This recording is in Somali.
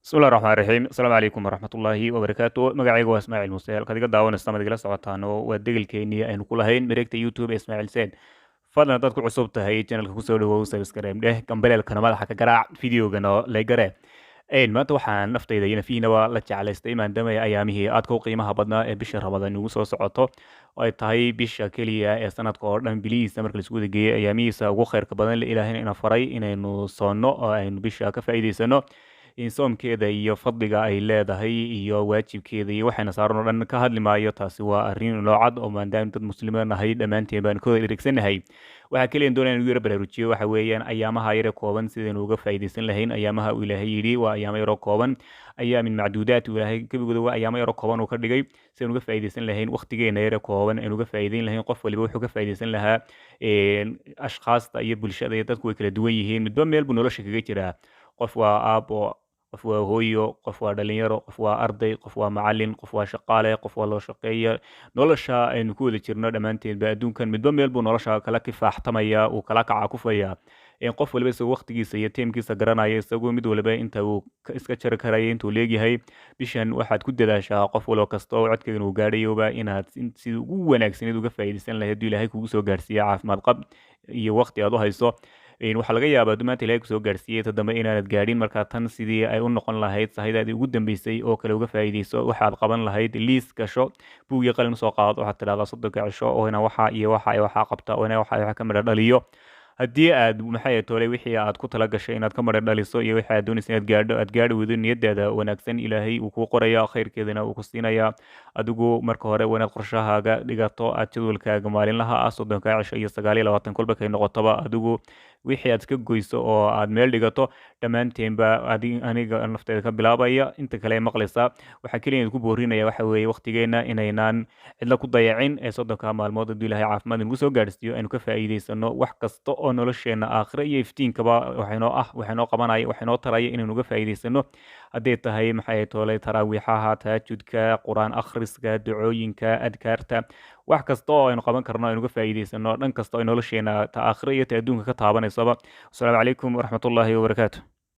بسم الله الرحمن الرحيم السلام عليكم ورحمة الله وبركاته مقعيق واسماعيل موسى halkaad iga daawanaysa ama igala socotaan oo waa degelkeennii aynu ku lahayn mareegta youtube ee ismaaciil seen fadlan haddaad ku cusub tahay channelka kusoo dhawow subscribe dheh gambaleelkana madaxa ka garaac videogana laygare maanta waxaan naftayda iyo nafihiinaba la jeclaystay maadaama ayaamihii aadka u qiimaha badnaa ee bisha ramadaan ugu soo socoto oo ay tahay bisha keliya ee sanadka oo dhan bilihiisa marka laisku wada geeyey ayaamihiisa ugu khayrka badan la ilaahayna ina faray inaynu soonno oo aynu bisha ka faa'iidaysano soomkeeda iyo fadliga ay leedahay iyo waajibkeeda iyo waxayna saaran oo dhan ka hadli maayo taasi waa arrin noocad oo maadaama dad muslimiin nahay dhammaanteen baan ka wada dheregsanahay waxaa keliya doonaya inuu yara baraarujiyo waxa weeyaan ayaamaha yare kooban sidaynu uga faa'iidaysan lahayn ayaamaha uu ilaahay yidhi waa ayaamo yaro kooban ayaa min macduudaat uu ilaahay gebigooda waa ayaamo yaro kooban uu ka dhigay sidaynu uga faa'iidaysan lahayn waqtigeena yare kooban aynu uga faa'iidayn lahayn qof waliba wuxuu ka faa'iidaysan lahaa ashkhaasta iyo bulshada iyo dadku way kala duwan yihiin midba meel buu nolosha kaga jiraa qof waa aabbo qof waa hooyo qof waa dhalinyaro qof waa arday qof waa macalin qof waa shaqaale qof waa loo shaqeeya nolosha aynu ku wada jirno dhammaanteedba adduunkan midba meel buu nolosha kala kifaaxtamaya uu kala kaca kufaya qof waliba isagoo waqtigiisa iyo teemkiisa garanaya isagoo mid waliba inta uu iska jari karaya intuu leegyahay bishan waxaad ku dadaashaa qof walo kasta oo codkaygan uu gaadhayoba inaad sida ugu wanaagsaneed uga faa'iidaysan lahayd hadduu ilaahay kugu soo gaarsiiya caafimaad qab iyo waqti aad u hayso waxaa laga yaabaa maanta ilaahay kusoo gaarsiiyey ta dambe inaanad gaadhin markaa tan sidii ay u noqon lahayd sahidaadii ugu dambeysay oo kale uga faa'iidayso waxaad qaban lahayd liis gasho buug iyo qalin usoo qaado waxaad tidhahdaa soddonka cisho oo ina waxa iyo waxaa qabta oo ina waxa ka midha dhaliyo haddii aad maxay toolay wixii aad ku tala gashay inaad ka madha dhaliso iyo wixii aad doonaysa inaad gaadho aad gaadhi weydo niyadaada wanaagsan ilaahay uu kuu qoraya khayrkeedana uu ku siinaya adigu marka hore waa inaad qorshahaaga dhigato aad jadwalkaaga maalinlaha ah soddonka cisho iyo 29 kolba kay noqotoba adigu wixii aad iska goyso oo aad meel dhigato dhammaanteenba aniga nafteeda ka bilaabaya inta kale maqlaysa waxaa keliya ku boorinaya waxa weeye waqtigeena inaynaan cidla ku dayacin ee soddonka maalmood hadduu ilaahay caafimaad nagu soo gaarsiiyo aynu ka faa'iidaysano wax kasta oo nolosheena aakhire iyo iftiinkaba waxaynoo qabanaya waxaynoo taraya inaynu uga faa'iidaysano hadday tahay maxay toolay taraawiixaha taajudka qur-aan akhriska ducooyinka adkaarta wax kasta oo aynu qaban karno aynu uga faa'iidaysano dhan kasta oo nolosheena ta aakhire iyo ta adduunka ka taabanaysaba asalaamu calaykum waraxmatullaahi wabarakaatu